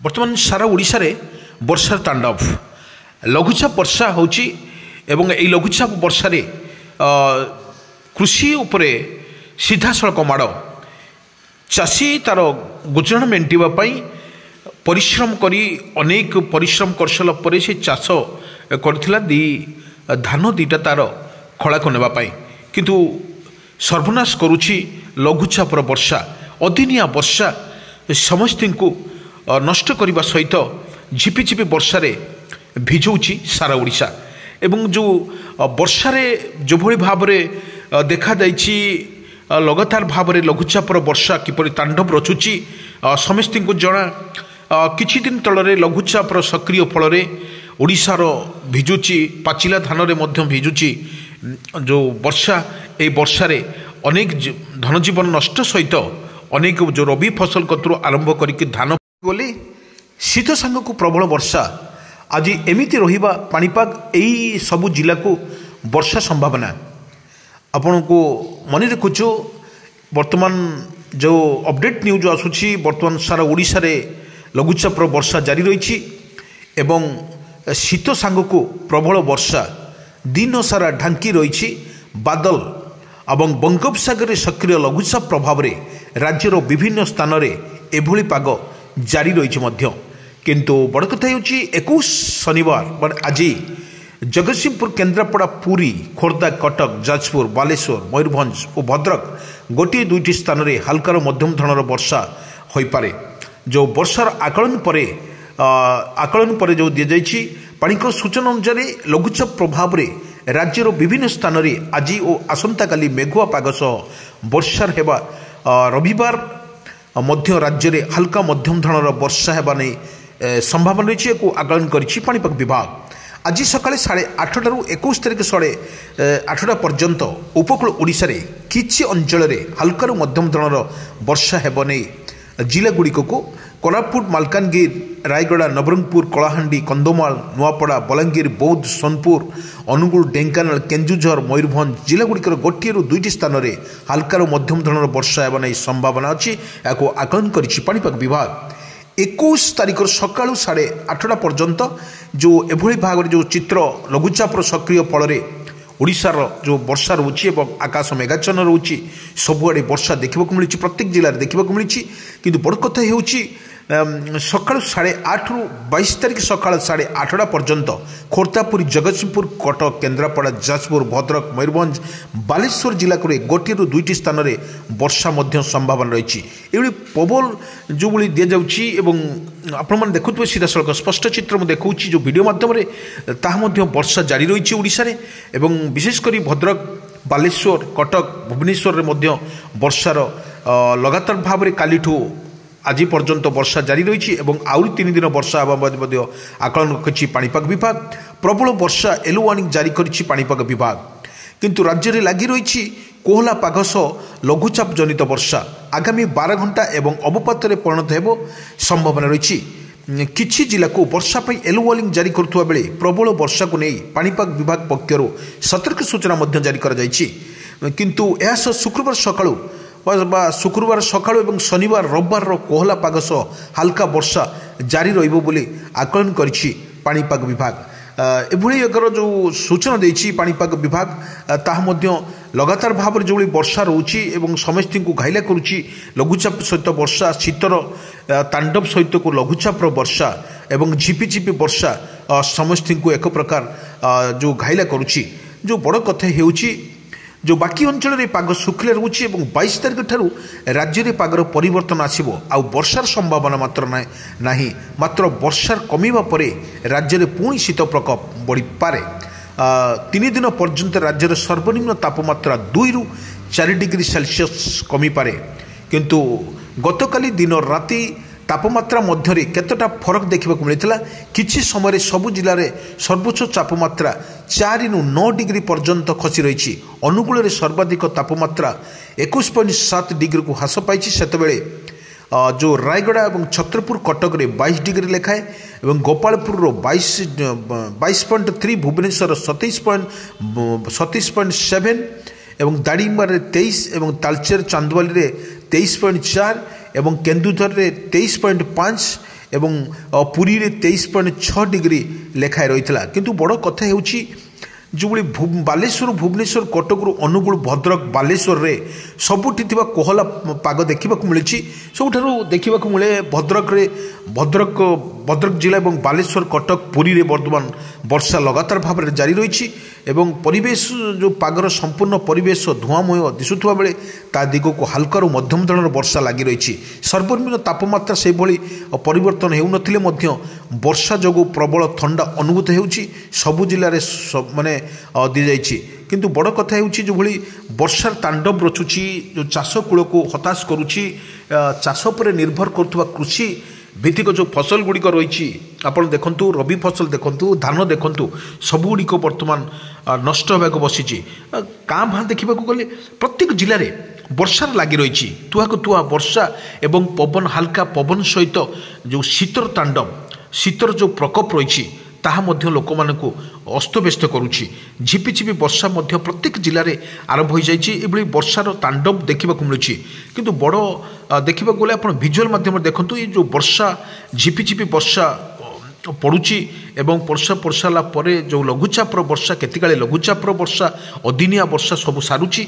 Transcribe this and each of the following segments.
बर्तमान सारा ओडिशा रे वर्षार तांडव लघुचाप वर्षा होची एवं एई लघुचाप वर्षा रे कृषि उपरे सीधा सड़क माड़ चाषी तार गुजराण मेंटिबा पई परिश्रम करी अनेक परिश्रम कर सारा पर से चाष करथिला धान दीटा तार खड़ा को नेबा पई किंतु सर्वनाश करुछि लघुचापर वर्षा अदिनिया वर्षा समस्ती को नष्ट करने सहित झिपिझिपि वर्षा भिजौची सारा ओडिशा एवं जो वर्षा जो भली भाव देखा जाइछि लगातार भाव लघुचापर वर्षा किपरि तांडव रचुची समस्ती को जना किछि दिन तलरे लघुचापर सक्रिय फल ओडिशार भिजुची पाचिला धान रे भिजुची जो वर्षा ए वर्षा अनेक धनजीवन नष्ट सहित अनेक जो रबी फसल कतु आरंभ करके धान बोली शीत सांग को प्रबल वर्षा आज एमिति रहिबा पाणीपाग एई सबु जिला को वर्षा संभावना आपण को मन रखुचु। वर्तमान जो अपडेट न्यूज आसुची वर्तमान सारा ओडिशा रे लघुचापर वर्षा जारी रही एवं शीत सांग को प्रबल वर्षा दिन सारा ढांकी रही बादल एवं बंगोपसागर सक्रिय लघुचाप प्रभाव में राज्यर विभिन्न स्थान में एभली पाग जारी रही किंतु बड़ कथा हो 21 शनिवार आज जगतसिंहपुर केन्द्रापड़ा पुरी खोर्धा कटक जाजपुर बालेश्वर मयूरभंज और भद्रक गोटे दुईटी स्थान में हल्कार मध्यम धरणर वर्षा हो पारे। जो वर्षार आकलन पर जो दी जाइए पाणीपाग सूचना अनुसार लघुचाप प्रभाव में राज्यर विभिन्न स्थान में आज और आसंता काली मेघुआ पाग सह वर्षार हेबा रविवार मध्य राज्य में हल्का मध्यम धरणर वर्षा हेबा नहीं संभावना रही आकलन करिछि पाणीपाग विभाग। आज सकाଳେ 8:30 ରୁ 21 तारिख 8:30 पर्यंत उपकूल ओडिशा रे किछि अंचल रे हल्का मध्यम धरणर वर्षा हेबा नहीं जिलागुड़िक को कोरापुट मालकानगिर रायगड़ा नवरंगपुर कलाहांडी कंधमाल नुआपड़ा बलांगीर बौद्ध सोनपुर अनुगुल ढेंकानाल केन्दुझर मयूरभंज जिलागुड़िकर गोटे रु दुईटी स्थान में हल्कार मध्यम धरणर वर्षा हेबा नहीं संभावना अच्छी या आकलन करिछि पाणीपाग विभाग। 21 तारिख सकाळु 8:30 पर्यंत जो एभली भाव जो चित्र लघुचापर सक्रिय फल ओडिशार जो वर्षा रोचे आकाश मेघाच्छन्न रोचे सबुआड़े वर्षा देखा मिली प्रत्येक जिले में देखा मिली किंतु बड़ कथा हो सकाळु 8:30 ରୁ 22 तारिख सकाळ 8:30 पर्यंत खोर्धापुरी जगतसिंहपुर कटक केन्द्रापड़ा जाजपुर भद्रक मयूरभंज बालेश्वर जिला को गोटे रु दुईटी स्थान में वर्षा संभावना रही ये पवन जो भाई दि जाऊँगी आपण देखुए सीधा सड़क स्पष्ट चित्र मुझे देखा जो वीडियो माध्यम ताहा वर्षा जारी रही ओडिशा रे एवं विशेषकर भद्रक बालेश्वर कटक भुवनेश्वर में वर्षार लगातार भाव में काली आज पर्यंत वर्षा जारी रही आउरी 3 दिन वर्षा आकलन कर पाणीपाग विभाग। प्रबल वर्षा येलो वार्निंग जारी करिछि पाणीपाग विभाग किंतु राज्य में लगी रही कोहला पाग सह लघुचाप जनित वर्षा आगामी 12 घंटा एवं अवपात परिणत हो संभावना रही किछि जिला को वर्षा पर येलो वार्निंग जारी करुवा बेले प्रबल वर्षा को नहीं पाणीपाग विभाग पक्षर सतर्क सूचना जारी कर किंतु यह शुक्रवार सकाळु शुक्रवार सकाळु एवं शनिवार रविवार कोहला पाग सह हल्का वर्षा जारी रहिबो बोली आकलन करिछि पाणीपाग विभाग। एभली एक जो सूचना देछि पाणीपाग विभाग ताहा लगातार भाव जो वर्षा रोची एवं समस्ती को घाइला करुछि लघुचाप सहित वर्षा शीतर तांडव सहित को लघुचापर वर्षा एवं झिपिझिपि वर्षा समस्ती को एक प्रकार जो घाइला करुछि। जो बड़ कथा हेउछि जो बाकी अंचल में पाग सुखिला रोचे 22 तारिख ठारू राज्य में पागर परिवर्तन आसिबो आ वर्षार संभावना मात्र नाही मात्र वर्षार कमिबा परे राज्य में पुणी शीत प्रकोप बढ़ी पारे। 3 दिन पर्यंत राज्यर सर्वनिम्न तापमात्रा 2 ରୁ 4 डिग्री सेल्सियस कमी पारे किंतु गतकाली दिन राति तापमात्रा मध्य केतटा फरक देखा मिलता किछि समय सबु जिले में सर्वोच्च तापमात्रा 4 ରୁ 9 डिग्री पर्यंत खसी रही अनुकूल सर्वाधिक तापमात्रा 21.7 डिग्री को ह्रास पाई सेतबेले जो रायगड़ा और छत्रपुर कटक रे 22 डिग्री लेखाए और गोपालपुर 22.3 भुवनेश्वर 27.7 एवं दाड़ीमार 23 और तालचेर चांदवाली 23.4 एवं केन्दुझर 23.5 ଏବଂ ପୁରୀରେ 23.6 ଡିଗ୍ରୀ ଲେଖାଏଁ ରହିଥିଲା। କିନ୍ତୁ ବଡ଼ କଥା ହେଉଛି ଯେଉଁଭଳି ବାଲେଶ୍ୱର ଭୁବନେଶ୍ୱର କଟକରୁ ଅନୁଗୁଳ ଭଦ୍ରକ ବାଲେଶ୍ୱରରେ ସବୁଠି ଥିବା କୋହଲା ପାଗ ଦେଖିବାକୁ ମିଳିଛି। ସବୁଠାରୁ ଦେଖିବାକୁ ମିଳେ ଭଦ୍ରକ ଜିଲ୍ଲା ଏବଂ ବାଲେଶ୍ୱର କଟକ ପୁରୀରେ ବର୍ତ୍ତମାନ ବର୍ଷା ଲଗାତାର ଭାବରେ ଜାରି ରହିଛି ଏବଂ ପରିବେଶ ଯେଉଁ ପାଗର ସମ୍ପୂର୍ଣ୍ଣ ପରିବେଶ ଧୂଆଁମୟ ଦିଶୁଥିବା ବେଳେ ତା ଦିଗକୁ ହାଲକାରୁ ମଧ୍ୟମ ଧରଣର ବର୍ଷା ଲାଗି ରହିଛି। ସର୍ବନିମ୍ନ ତାପମାତ୍ରା ସେଭଳି ପରିବର୍ତ୍ତନ ହେଉନଥିଲେ ମଧ୍ୟ ବର୍ଷା ଯୋଗୁଁ ପ୍ରବଳ ଥଣ୍ଡା ଅନୁଭୂତ ହେଉଛି। ସବୁ ଜିଲ୍ଲାରେ ମାନେ ଦିଆଯାଇଛି। କିନ୍ତୁ ବଡ଼ କଥା ହେଉଛି ଯେଉଁଭଳି ବର୍ଷାର ତାଣ୍ଡବ ରଚୁଛି, ଯେଉଁ ଚାଷ କୂଳକୁ ହତାଶ କରୁଛି, ଚାଷ ଉପରେ ନିର୍ଭର କରୁଥିବା କୃଷି ଭିତ୍ତିକ ଯେଉଁ ଫସଲ ଗୁଡ଼ିକ ରହିଛି, ଆପଣ ଦେଖନ୍ତୁ ରବି ଫସଲ ଦେଖନ୍ତୁ, ଧାନ ଦେଖନ୍ତୁ, ସବୁଗୁଡ଼ିକ ବର୍ତ୍ତମାନ ନଷ୍ଟ ହେବାକୁ ବସିଛି। କାଁ ଭାଁ ଦେଖିବାକୁ ଗଲେ ପ୍ରତ୍ୟେକ ଜିଲ୍ଲାରେ ବର୍ଷାର ଲାଗି ରହିଛି। ତୁହାକୁ ତୁହା ବର୍ଷା ଏବଂ ପବନ, ହାଲକା ପବନ ସହିତ ଯେଉଁ ଶୀତର ତାଣ୍ଡବ, ଶୀତର ଯେଉଁ ପ୍ରକୋପ ରହିଛି ତାହା ମଧ୍ୟ ଲୋକମାନଙ୍କୁ ଅସ୍ତବ୍ୟସ୍ତ କରୁଛି। ଝିପିଝିପି ବର୍ଷା ମଧ୍ୟ ପ୍ରତ୍ୟେକ ଜିଲ୍ଲାରେ ଆରମ୍ଭ ହୋଇଯାଇଛି। ଏଭଳି ବର୍ଷାର ତାଣ୍ଡବ ଦେଖିବାକୁ ମିଳୁଛି। କିନ୍ତୁ ବଡ଼ ଦେଖିବାକୁ ଗଲେ ଆପଣ ଭିଜୁଆଲ୍ ମାଧ୍ୟମରେ ଦେଖନ୍ତୁ, ଏ ଯେଉଁ ବର୍ଷା ଝିପିଝିପି ବର୍ଷା ପଡ଼ୁଛି ଏବଂ ବର୍ଷା ପଡ଼ିସାରିଲା ପରେ ଯେଉଁ ଲଘୁଚାପର ବର୍ଷା, କେତେକାଳେ ଲଘୁଚାପର ବର୍ଷା, ଅଦିନିଆ ବର୍ଷା ସବୁ ସାରୁଛି।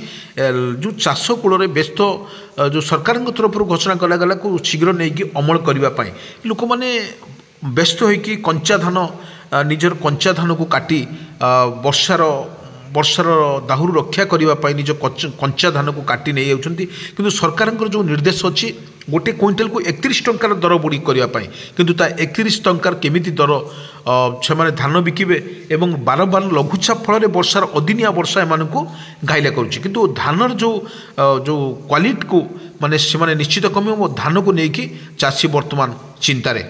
ଯେଉଁ ଚାଷ କୂଳରେ ବ୍ୟସ୍ତ, ଯେଉଁ ସରକାରଙ୍କ ତରଫରୁ ଘୋଷଣା କରାଗଲାକୁ ଶୀଘ୍ର ନେଇକି ଅମଳ କରିବା ପାଇଁ ଲୋକମାନେ ବ୍ୟସ୍ତ ହୋଇକି କଞ୍ଚା ଧାନ, ନିଜର କଞ୍ଚା ଧାନକୁ କାଟି ବର୍ଷାର ଦାହୁରୁ ରକ୍ଷା କରିବା ପାଇଁ ନିଜ କଞ୍ଚା ଧାନକୁ କାଟି ନେଇଯାଉଛନ୍ତି। କିନ୍ତୁ ସରକାରଙ୍କର ଯେଉଁ ନିର୍ଦ୍ଦେଶ ଅଛି ଗୋଟିଏ କୁଇଣ୍ଟାଲକୁ 31 ଟଙ୍କାର ଦର ବୃଦ୍ଧି କରିବା ପାଇଁ, କିନ୍ତୁ ତା 31 ଟଙ୍କାର କେମିତି ଦର ସେମାନେ ଧାନ ବିକିବେ ଏବଂ ବାରମ୍ବାର ଲଘୁଚାପ ଫଳରେ ବର୍ଷାର ଅଦିନିଆ ବର୍ଷା ଏମାନଙ୍କୁ ଘାଇଲା କରୁଛି। କିନ୍ତୁ ଧାନର ଯେଉଁ କ୍ୱାଲିଟିକୁ ମାନେ ସେମାନେ ନିଶ୍ଚିତ କମିବ। ଧାନକୁ ନେଇକି ଚାଷୀ ବର୍ତ୍ତମାନ ଚିନ୍ତାରେ।